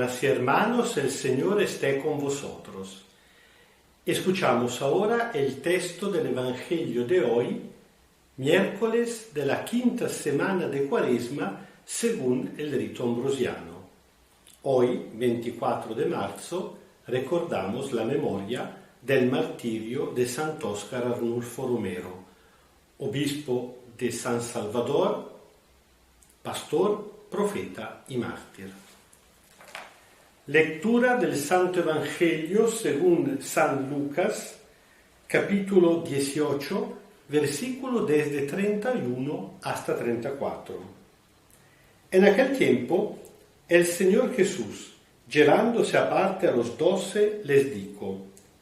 Hermanas y hermanos, el Señor esté con vosotros. Escuchamos ahora el texto del Evangelio de hoy, miércoles de la quinta semana de Cuaresma, según el rito ambrosiano. Hoy, 24 de marzo, recordamos la memoria del martirio de Sant'Oscar Arnulfo Romero, obispo de San Salvador, pastor, profeta y mártir. Lectura del Santo Evangelio según San Lucas, capítulo 18, versículo desde 31 hasta 34. En aquel tiempo, el Señor Jesús, llevándose aparte a los 12, les dijo: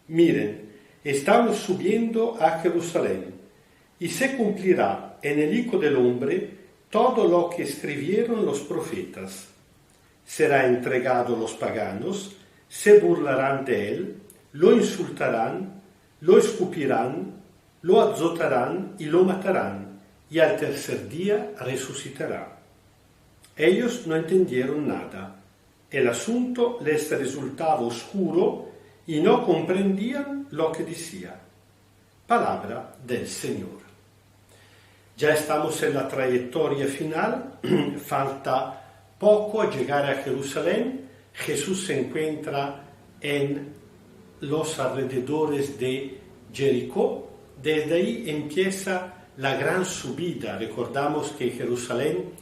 Miren, estamos subiendo a Jerusalén, y se cumplirá en el Hijo del Hombre todo lo que escribieron los profetas. Será entregado a los paganos, se burlarán de él, lo insultarán, lo escupirán, lo azotarán y lo matarán, y al tercer día resucitará. Ellos no entendieron nada. El asunto les resultaba oscuro y no comprendían lo que decía. Palabra del Señor. Ya estamos en la trayectoria final, falta poco a llegar a Jerusalén. Jesús se encuentra en los alrededores de Jericó. Desde ahí empieza la gran subida. Recordamos que Jerusalén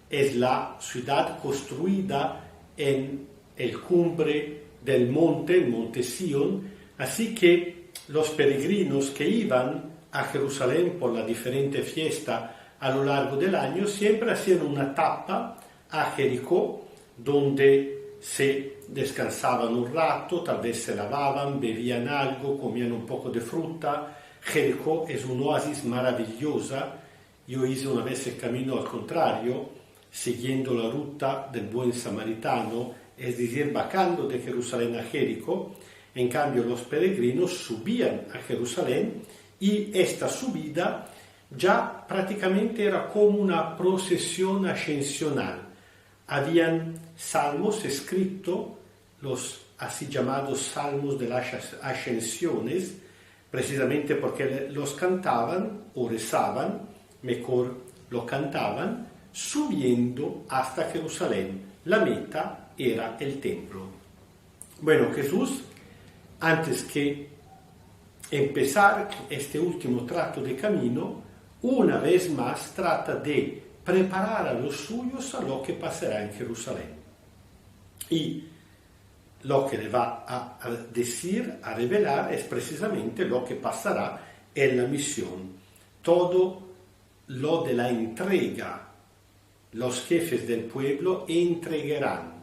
es la ciudad construida en el cumbre del monte, el monte Sión. Así que los peregrinos que iban a Jerusalén por la diferente fiesta a lo largo del año siempre hacían una tappa a Jericó, donde se descansaban un rato, tal vez se lavaban, bebían algo, comían un poco de fruta. Jericó es un oasis maravillosa. Yo hice una vez el camino al contrario, siguiendo la ruta del buen samaritano, es decir, bajando de Jerusalén a Jericó. En cambio, los peregrinos subían a Jerusalén y esta subida ya prácticamente era como una procesión ascensional. Habían salmos escritos, los así llamados salmos de las ascensiones, precisamente porque los cantaban o rezaban, mejor lo cantaban, subiendo hasta Jerusalén. La meta era el templo. Bueno, Jesús, antes que empezar este último tracto de camino, una vez más trata de preparar a los suyos a lo que pasará en Jerusalén. Y lo que le va a decir, a revelar, es precisamente lo que pasará en la misión. Todo lo de la entrega. Los jefes del pueblo entregarán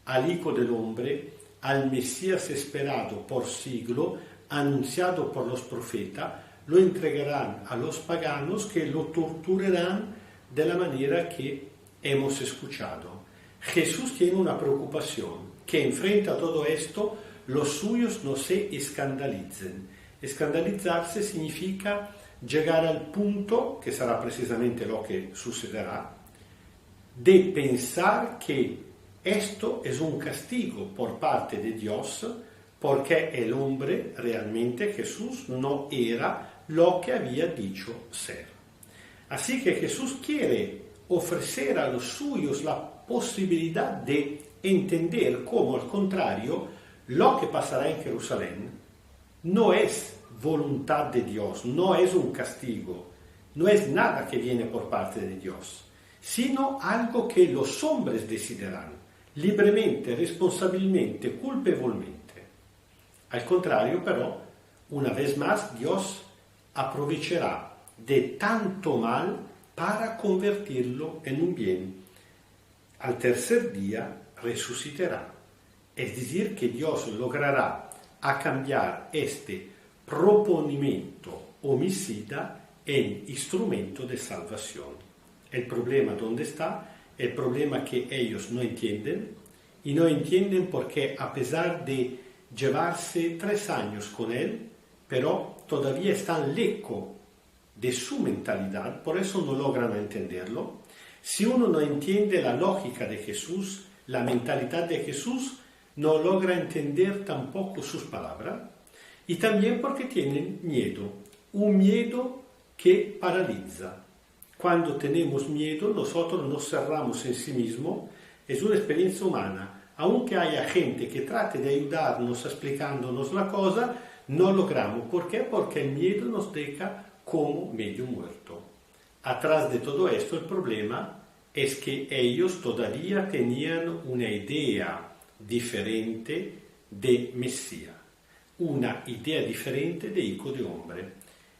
al Hijo del Hombre, al Mesías esperado por siglo, anunciado por los profetas, lo entregarán a los paganos que lo torturarán de la manera que hemos escuchado. Jesús tiene una preocupación, que enfrenta todo esto, los suyos no se escandalicen. Escandalizarse significa llegar al punto, que será precisamente lo que sucederá, de pensar que esto es un castigo por parte de Dios, porque el hombre realmente, Jesús, no era lo que había dicho ser. Así que Jesús quiere ofrecer a los suyos la posibilidad de entender cómo, al contrario, lo que pasará en Jerusalén no es voluntad de Dios, no es un castigo, no es nada que viene por parte de Dios, sino algo que los hombres decidirán, libremente, responsabilmente, culpevolmente. Al contrario, pero, una vez más, Dios aprovechará de tanto mal para convertirlo en un bien. Al tercer día resucitará. Es decir, que Dios logrará a cambiar este proponimiento homicida en instrumento de salvación. El problema, ¿dónde está? El problema que ellos no entienden, y no entienden porque, a pesar de llevarse 3 años con él, pero todavía están lejos de su mentalidad, por eso no logran entenderlo. Si uno no entiende la lógica de Jesús, la mentalidad de Jesús, no logra entender tampoco sus palabras y también porque tienen miedo, un miedo que paraliza. Cuando tenemos miedo, nosotros nos cerramos en sí mismo, es una experiencia humana. Aunque haya gente que trate de ayudarnos explicándonos la cosa, no logramos. ¿Por qué? Porque el miedo nos deja como medio muerto. Atrás de todo esto, el problema es que ellos todavía tenían una idea diferente de Mesías, una idea diferente de Hijo de Hombre.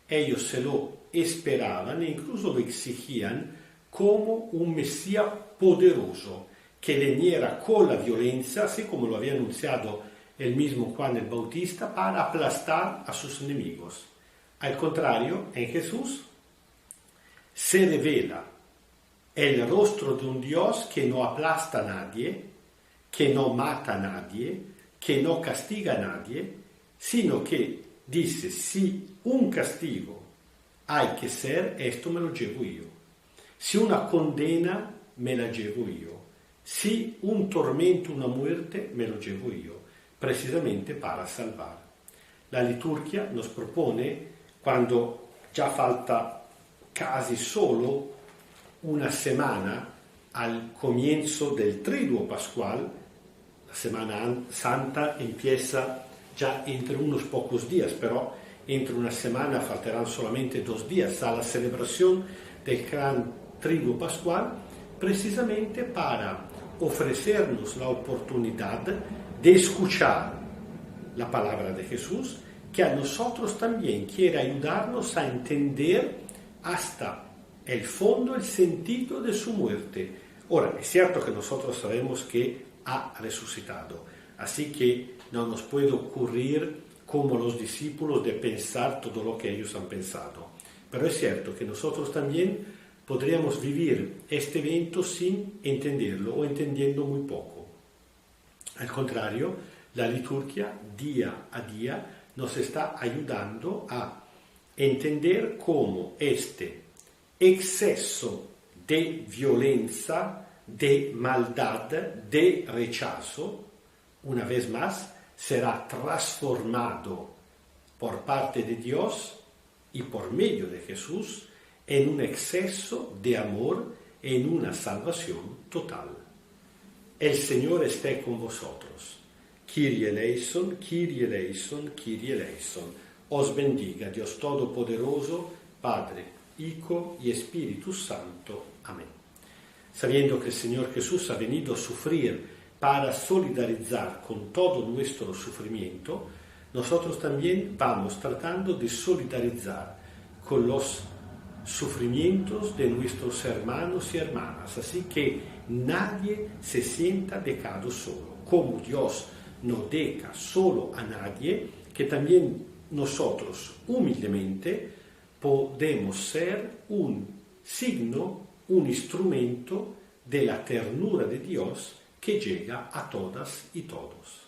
Ellos se lo esperaban e incluso lo exigían como un Mesías poderoso, que viniera con la violencia, así como lo había anunciado el mismo Juan el Bautista, para aplastar a sus enemigos. Al contrario, en Jesús se revela el rostro de un Dios que no aplasta a nadie, que no mata a nadie, que no castiga a nadie, sino que dice, si un castigo hay que ser, esto me lo llevo yo. Si una condena, me la llevo yo. Si un tormento, una muerte, me lo llevo yo, precisamente para salvar. La liturgia nos propone, cuando ya falta casi solo una semana al comienzo del Triduo Pascual, la Semana Santa empieza ya entre unos pocos días, pero entre una semana faltarán solamente 2 días a la celebración del gran Triduo Pascual, precisamente para ofrecernos la oportunidad de escuchar la palabra de Jesús, que a nosotros también quiere ayudarnos a entender hasta el fondo, el sentido de su muerte. Ahora, es cierto que nosotros sabemos que ha resucitado, así que no nos puede ocurrir como los discípulos de pensar todo lo que ellos han pensado. Pero es cierto que nosotros también podríamos vivir este evento sin entenderlo o entendiendo muy poco. Al contrario, la liturgia día a día nos está ayudando a entender cómo este exceso de violencia, de maldad, de rechazo, una vez más, será transformado por parte de Dios y por medio de Jesús en un exceso de amor, en una salvación total. El Señor esté con vosotros. Kyrie eleison, Kyrie eleison, Kyrie eleison. Os bendiga Dios Todopoderoso, Padre, Hijo y Espíritu Santo. Amén. Sabiendo que el Señor Jesús ha venido a sufrir para solidarizar con todo nuestro sufrimiento, nosotros también vamos tratando de solidarizar con los sufrimientos de nuestros hermanos y hermanas, así que nadie se sienta dejado solo. Como Dios no deja solo a nadie, que también nosotros humildemente podemos ser un signo, un instrumento de la ternura de Dios que llega a todas y todos.